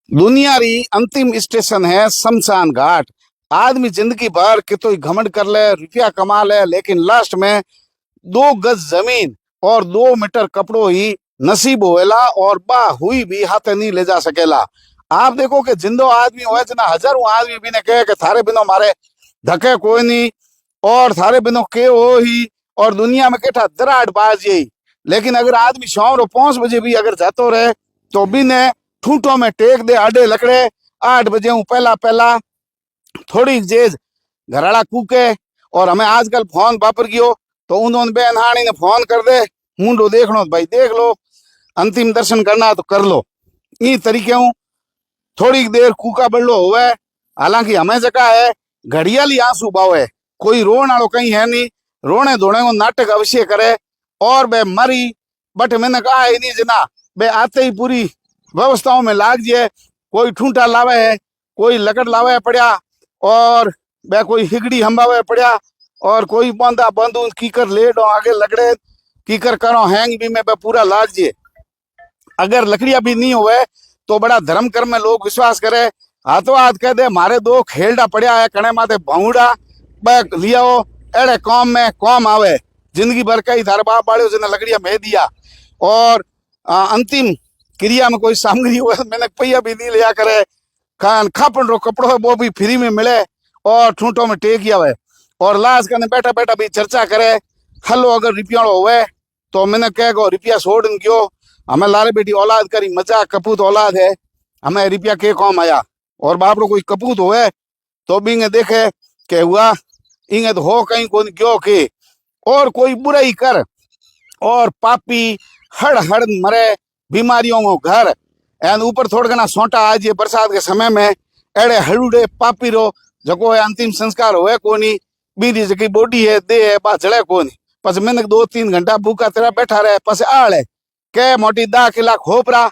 दुनिया री अंतिम स्टेशन है शमशान घाट। आदमी जिंदगी भर कितो घमंड कर ले, रुपया कमा ले, लेकिन लास्ट में 2 गज जमीन और 2 मीटर कपड़ो ही नसीब होएला और बा हुई भी हाथे नहीं ले जा सकेला। आप देखो कि जिंदो आदमी होए जना हजारों आदमी भी ने कहे कि थारे बिनो मारे धके कोई नहीं और थारे बिनो के हो ही और दुनिया में केठा दराड़ बाज यही। लेकिन अगर आदमी शाम रो 5 बजे भी अगर जातो रहे तो भी ने ठूंठों में टेक दे आडे लकड़े 8 बजे हूँ पहला पहला थोड़ी जेज घराड़ा कूके और हमें आजकल फोन वापर गयो तो उन्होंने बेन हाणी ने फोन कर दे मुंडो देखनो भाई देख लो, अंतिम दर्शन करना तो कर लो। ई तरीके हूँ थोड़ी देर कूका बड़लो हुए। हालांकि हमें जगह है घड़ियाली आंसू बावे, कोई रोन आलो कहीं है नहीं, रोने धोने को नाटक अवश्य करे और बे मरी बट मैंने कहा है नहीं जना बे आते ही पूरी व्यवस्थाओं में लाग जाए। कोई ठूंठा लावे है, कोई लकड़ लावे पड़ा और बे कोई हिगड़ी हम्बावे पड़ा और कोई बंदा बंदू कीकर लेट आगे लकड़े कीकर करो हैंग भी में बे पूरा लाग जाए। अगर लकड़िया भी नहीं हुए तो बड़ा धर्म कर्म में लोग विश्वास करे, हाथों हाथ कह दे मारे 2 खेलडा पड़ा है कणे माथे भाऊड़ा बैग लियाओ एड़े कौम में कौम आवे। जिंदगी भर का ही थारे बाप बाड़े उसने लकड़िया भेज दिया और अंतिम क्रिया में कोई सामग्री हुआ मैंने पैया भी नहीं लिया करे। खान खापन रो कपड़ो है वो भी फ्री में मिले और ठूंठों में टेक आवे और लाश करने बैठा बैठा भी चर्चा करे। हलो अगर रुपया हुए तो मैंने कह गो रुपया छोड़ क्यों, हमें लारे बेटी औलाद करी मजा कपूत औलाद है, हमें रुपया के कौम आया। और बाप रो कोई कपूत हुए तो भी इंगे देखे के हुआ इंगे तो हो कहीं को क्यों के और कोई बुराई कर और पापी हड़ हड़ मरे बीमारियों को घर एन ऊपर थोड़ा घना सोटा आज ये बरसात के समय में एड़े हड़ूडे पापी रो जको है अंतिम संस्कार होए कोनी बीदी जकी बॉडी है दे है बा जड़े कोनी पस मैंने 2-3 घंटा भूखा तेरा बैठा रहे पस आले के मोटी 10 किला खोपरा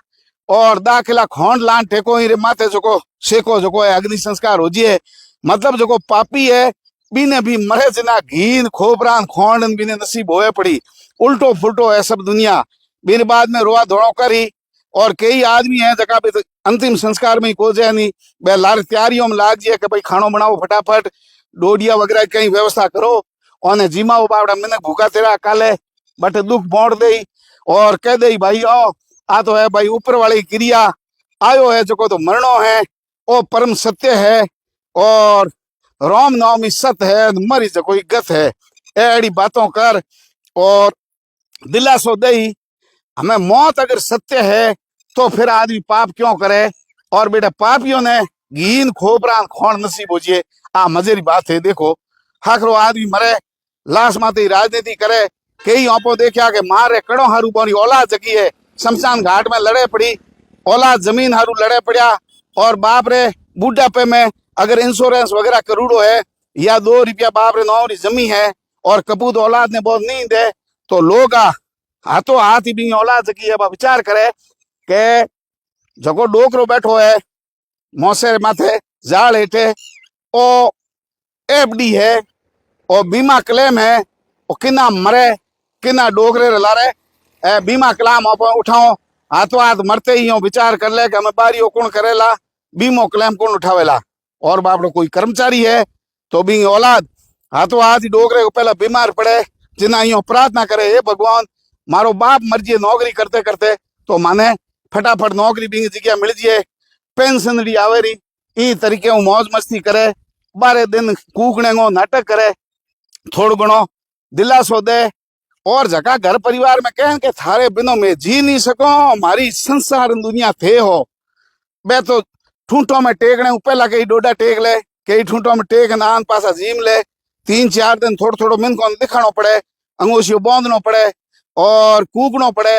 और 10 किला खोंड लान टेको ही रे माथे जको सेको जको है अग्नि संस्कार हो जिए। मतलब जको पापी है बीने भी मरे जना घीन खोपरान खोंडन बीने नसीब होए पड़ी। उल्टो फुलटो है सब दुनिया बिन बाद में रोआ धोड़ो करी और कई आदमी है जगह पे अंतिम संस्कार में को जाए नहीं बे लार तैयारियों में लाग जाए कि भाई खानो बनाओ फटाफट डोडिया वगैरह कहीं व्यवस्था करो और जिमाओ बावड़ा मैंने भूखा तेरा काले बट दुख बोड़ दे और कह दे भाई आओ आ तो है भाई ऊपर वाली क्रिया आयो है जो तो मरणो है ओ परम सत्य है और राम नाम सत है मरी जो कोई गत है एड़ी बातों कर और दिलासो दई हमें मौत अगर सत्य है तो फिर आदमी पाप क्यों करे। और बेटा पापियों ने घीन खोपरान खोण नसीब हो जिए आ मजेरी बात है। देखो हाकरो आदमी मरे लाश माते राजनीति करे कई ओपो देखा के मारे कड़ो हारू बोरी औलाद जगी है शमशान घाट में लड़े पड़ी औलाद जमीन हारू लड़े पड़ा और बाप रे बुढ़ापे में अगर इंश्योरेंस वगैरह करोड़ो है या 2 रुपया बाप रे 9 जमी है और कपूत औलाद ने बहुत नहीं दे तो लोग हाथों हाथ ही भी औलाद जगी है विचार करे के जको डोकरो बैठो है मौसे माथे जाल हेठे ओ एफडी है और बीमा क्लेम है और किना मरे किना डोकरे लारे बीमा क्लेम उठाओ हाथों हाथ मरते ही विचार कर ले कि हमें बारियो कौन करेला बीमो क्लेम कौन उठावेला। और बाप कोई कर्मचारी है तो भी औलाद हाथों हाथ ही डोकरे को पहला बीमार पड़े जिना यो प्रार्थना करे हे भगवान मारो बाप मर जिए नौकरी करते करते तो माने फटाफट नौकरी भी जगह मिल जाए पेंशन री आवे री ई तरीके मौज मस्ती करे 12 दिन कूकने को नाटक करे थोड़ घणो दिलासो दे और जका घर परिवार में कहें के थारे बिनो में जी नहीं सको हमारी संसार दुनिया थे हो बे तो ठूंठों में टेकने पहला कई डोडा टेक ले कई ठूंठों में टेक नान पासा जीम ले 3-4 दिन थोड़ो थोड़ो मिन को दिखानो पड़े अंगूठियों बांधनो पड़े और कूकनो पड़े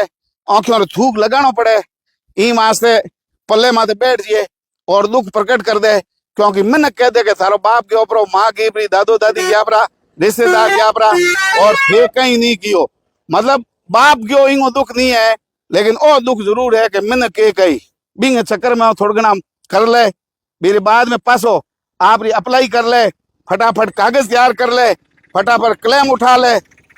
आंखों में थूक लगानो पड़े ई मासे पल्ले माथे बैठ जिए और दुख प्रकट कर दे क्योंकि मन कह दे के थारो बाप के ऊपर माँ की परी दादो दादी क्या परा रिश्तेदार क्या परा और थे कहीं नहीं कियो। मतलब बाप क्यों इंगो दुख नहीं है लेकिन ओ दुख जरूर है कि मन के कही बिंग चक्कर में थोड़ा घना कर ले मेरे बाद में पासो आप अप्लाई कर ले फटाफट कागज तैयार कर ले फटाफट क्लेम उठा ले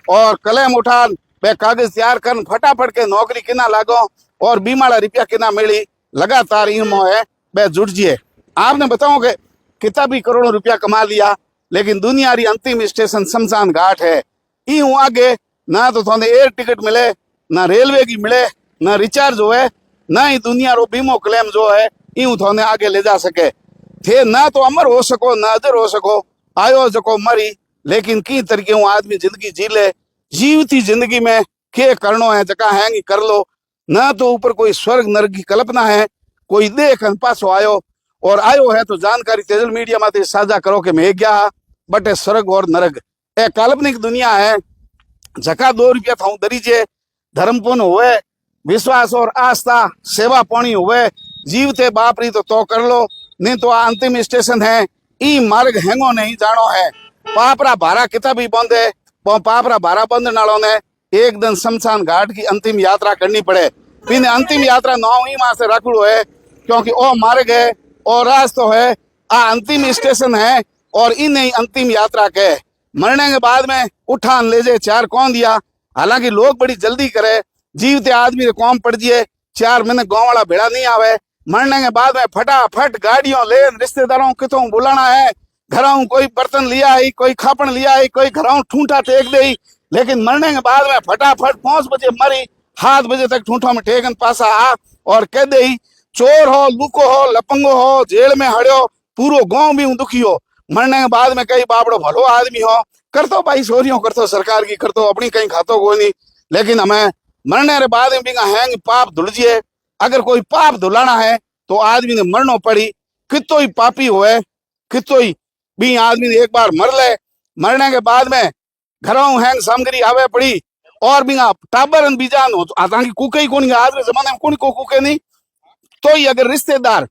और क्लेम उठा बे कागज तैयार कर फटाफट के नौकरी किना लागो और बीमाड़ा रुपया किना मिली लगातार इनमो है बे जुड़जिए। आपने बताओ कि कितना भी करोड़ों रुपया कमा लिया, लेकिन दुनिया री अंतिम स्टेशन शमशान घाट है। यूं आगे ना तो थाने एयर टिकट मिले, ना रेलवे की मिले, ना रिचार्ज होए, ना ही दुनिया रो बीमो क्लेम जो है यूं थाने आगे ले जा सके थे। ना तो अमर हो सको, ना अजर हो सको, आयो जको मरी, लेकिन की तरीके हूँ आदमी जिंदगी जी ले। जीवती जिंदगी में के करनो है जका हैंगी कर लो। ना तो ऊपर कोई स्वर्ग नरक की कल्पना है, कोई देख पासो आयो, और आयो है तो जानकारी तेजल मीडिया में साझा करो कि मैं गया बटे स्वर्ग और नरक ए काल्पनिक दुनिया है। जका 2 रुपया था दरीजे, धर्म पुण्य हुए, विश्वास और आस्था, सेवा पानी हुए, जीवते बापरी तो कर लो, नहीं तो अंतिम स्टेशन है। ई मार्ग हैंगो नहीं जानो है। पापरा भारा किता भी बंद है, पापरा भारा बंद नालों ने एक दिन शमशान घाट की अंतिम यात्रा करनी पड़े। फिर अंतिम यात्रा 9 माह से रखड़ो है, क्योंकि ओ मार्ग है और रास्तो है, आ अंतिम स्टेशन है। और इन अंतिम यात्रा के मरने के बाद में उठान ले जाए 4 कौन दिया। हालांकि लोग बड़ी जल्दी करे, जीवते आदमी कौम पड़ जिए 4 महीने गाँव वाला भेड़ा नहीं आवे। मरने के बाद में फटाफट गाड़ियों ले रिश्तेदारों कितों बुलाना है, घरों कोई बर्तन लिया है, कोई खापन लिया है, कोई घरों ठूंठा टेक दे। लेकिन मरने के बाद में फटाफट 5 बजे मरी, 7 बजे तक ठूंठा में टेकन पासा आ और कह दे चोर हो, लुको हो, लपंगो हो, जेल में हड़ो, पूरो गांव भी दुखी हो। मरने के बाद में कई बापड़ो भलो आदमी हो, कर तो भाई सोरियों कर तो सरकार की कर तो अपनी कहीं खातो कोई नहीं। लेकिन हमें मरने के बाद में भी हैंग पाप धुलजिए। अगर कोई पाप धुलाना है तो आदमी ने मरनो पड़ी, कितो ही पापी होए, कितो ही भी आदमी ने एक बार मर ले। मरने के बाद में घरों हैंग सामग्री आवे पड़ी, और भी टाबर बीजान हो आतांगी कुके ही कोनी, आज के जमाने में कोनी को कुके नहीं। तो ही अगर रिश्तेदार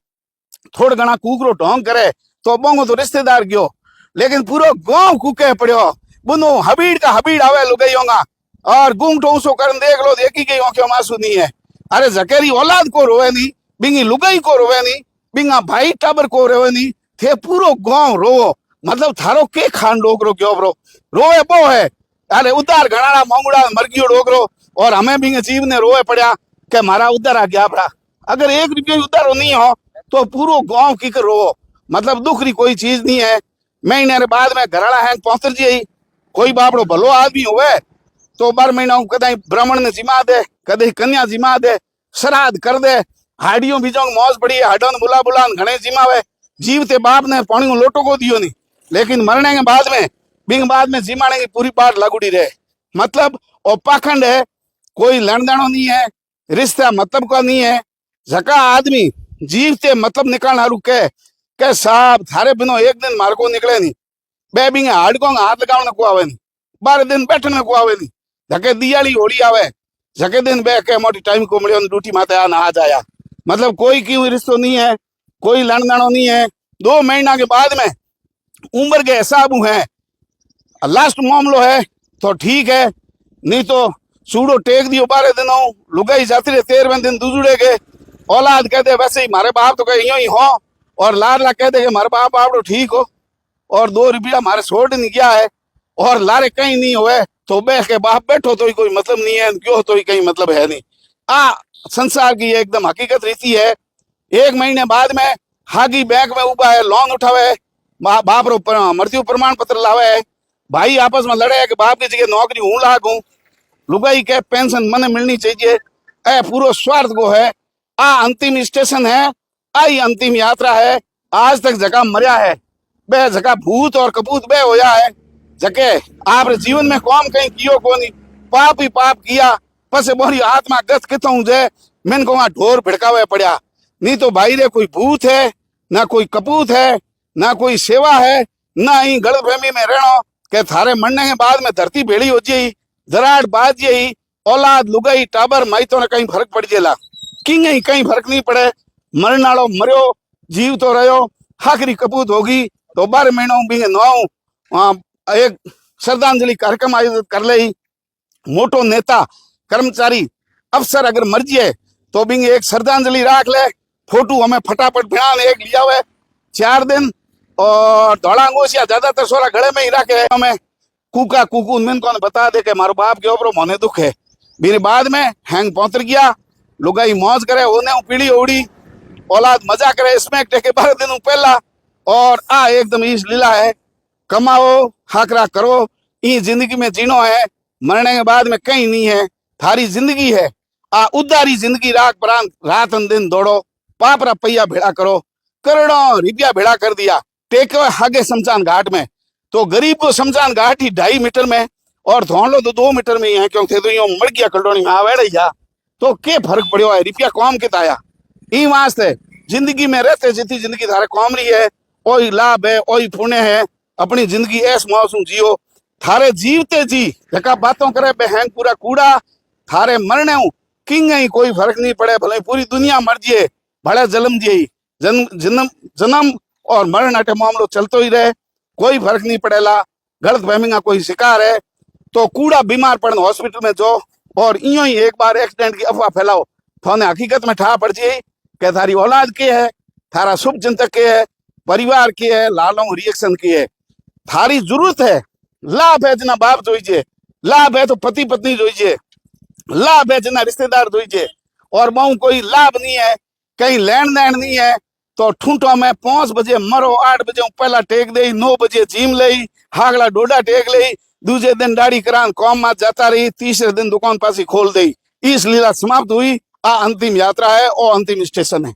थोड़ा घना कुकरो ढोंग करे तो बोंगो तो रिश्तेदार गयो, लेकिन पूरा गांव कुके पड़ो। बुनो हबीड़ का हबीड़ आवे लुगाई होगा, और गुंग ठोंसो करन देख लो, देखी गई आंखों मासू नहीं है। अरे जकेरी औलाद को रोवे नहीं, बिंगी लुगाई को रोवे नहीं, बिंगा भाई टाबर को रोवे नहीं, थे पूरो गांव रोवो। मतलब थारो के खान डोगरो क्यों ब्रो रोवे बो है। अरे उधार घणाना मोंगड़ा मर गयो डोगरो, और हमें भी जीव ने रोवे पड़ा कि मारा उधार आ गया भरा। अगर 1 रुपया उधार नहीं हो तो पूरो गांव की कर रोवो। मतलब दुख री कोई चीज नहीं है। महीने के बाद में घराला हैंग पहुंच जी, कोई बापड़ो भलो आदमी हुए तो 12 महीना कदाई ब्राह्मण ने जिमा दे, कदे कन्या जिमा दे, श्राद्ध कर दे, हाडियों बीजों मौज पड़ी, हाडों बुला बुला घने जिमावे। जीवते बाप ने पानी को लोटो को दियो नहीं, लेकिन मरने के बाद में बिंग बाद में जिमाने की पूरी बात लागूड़ी रहे। मतलब और पाखंड है, कोई लड़दानो नहीं है, रिश्ता मतलब का नहीं है। जका आदमी जीवते मतलब निकालना रुके के साहब थारे बिनो एक दिन मार को निकले नहीं, बे बिंग हाड को हाथ लगाने को आवे नहीं, 12 दिन बैठने को आवे नहीं। जके दियाली होली आवे, जके दिन बे के मोटी टाइम को मिले ड्यूटी माते आ नहा जाया। मतलब कोई क्यों रिश्तो नहीं है, कोई लड़दानो नहीं है। 2 महीना के बाद में उम्र के हिसाब है, लास्ट मामलो है तो ठीक है, नहीं तो सूडो टेक दियो 12 दिनों, लुगाई जाती रहे 13वें दिन दूजुड़े गए। औलाद कहते वैसे ही मारे बाप तो कहे यूं ही हो, और लाडला कहते कि मारे बाप आप तो ठीक हो, और 2 रुपया हमारे छोड़ नहीं गया है, और लारे कहीं नहीं हुए तो बह के बाप बैठो तो ही कोई मतलब नहीं है, क्यों तो ही कहीं मतलब है नहीं। संसार की एकदम हकीकत रीति है। 1 महीने बाद में हागी बैंक में उबा है, लोन उठावे, बाप रो मृत्यु प्रमाण पत्र लावे, भाई आपस में लड़े कि बाप की जगह नौकरी हूं लागू, लुगाई के पेंशन मने मिलनी चाहिए। ए पूरो स्वार्थ को है। अंतिम स्टेशन है, आई अंतिम यात्रा है। आज तक जगह मरिया है, बे जगह भूत और कपूत बे होया है। जके आप जीवन में कौम कहीं कियो को नहीं, पाप ही पाप किया, पस बोरी आत्मा गत कितों जे मैंने को ढोर भिड़कावे पड़ा। नहीं तो भाई रे कोई भूत है, ना कोई कपूत है, ना कोई सेवा है, ना ही गलतफहमी में रहना के थारे मरने के बाद में धरती भेड़ी हो जाई, दराड़ बाज जाई, औलाद लुगाई टाबर माई तो कहीं फर्क पड़ जेला। कि कहीं फर्क नहीं पड़े, मरने वालों मरियो, जीव तो रहो, आखिरी कपूत होगी तो 12 महीनों भी 9 एक श्रद्धांजलि कार्यक्रम आयोजित कर ले। मोटो नेता कर्मचारी अफसर अगर मर जाए तो भी एक श्रद्धांजलि राख ले, फोटो हमें फटाफट बिना एक लिया हुए 4 दिन, और धोला अंगोशिया ज्यादातर सोरा गले में ही रखे। हमें कुका कुकू उनमें कौन बता दे कि मारो बाप के ऊपर मोने दुख है। मेरे बाद में हैंग पहुंच गया, लुगाई मौज करे, उन्हें पीढ़ी उड़ी, औलाद मजा करे स्मैक टेके 12 दिन पहला और आ एकदम इस लीला है कमाओ हाकरा करो ई जिंदगी में जीनो है मरने के बाद में कहीं नहीं है थारी जिंदगी है आ उदारी जिंदगी रात परान रात अन दिन दौड़ो पाप रा पैया भेड़ा करो करोड़ों रुपया भेड़ा कर दिया टेके हागे शमशान घाट में तो गरीब को शमशान घाट ही 2.5 मीटर में और धोलो तो 2 मीटर में ही है क्योंकि तो यो मर गया कलोनी में आवेड़ जा तो के फर्क पड़ो है रुपया कौम के ताया ई वास्ते जिंदगी में रहते जितनी जिंदगी थारे कौम रही है ओई लाभ है ओई पुण्य है अपनी जिंदगी ऐस मौसम जियो थारे जीवते जी जका बातों करे बहन पूरा कूड़ा थारे मरने किंग ही कोई फर्क नहीं पड़े भले पूरी दुनिया मर जिए भले जन्म जिए जन्म जन्म जन्म और मरण अटे मामलो चलतो ही रहे कोई फर्क नहीं पड़ेला गलत फहमी का कोई शिकार है तो कूड़ा बीमार पड़न हॉस्पिटल में जो और इं ही एक बार एक्सीडेंट की अफवाह फैलाओ थाने हकीकत में ठा पड़ जाए कि थारी औलाद के है थारा शुभ चिंतक के है परिवार के है लालों रिएक्शन की है थारी जरूरत है लाभ है जना बाप जोईजे लाभ है तो पति पत्नी जोईजे लाभ है जना रिश्तेदार जोईजे और बहु कोई लाभ नहीं है कहीं लेन देन नहीं है तो ठूंठो में 5 बजे मरो 8 बजे पहला टेक दे 9 बजे जिम ले हागला डोडा टेक ले दूसरे दिन दाढ़ी करान कौम में जाता रही तीसरे दिन दुकान पासी खोल दी इस लीला समाप्त हुई आ अंतिम यात्रा है और अंतिम स्टेशन है।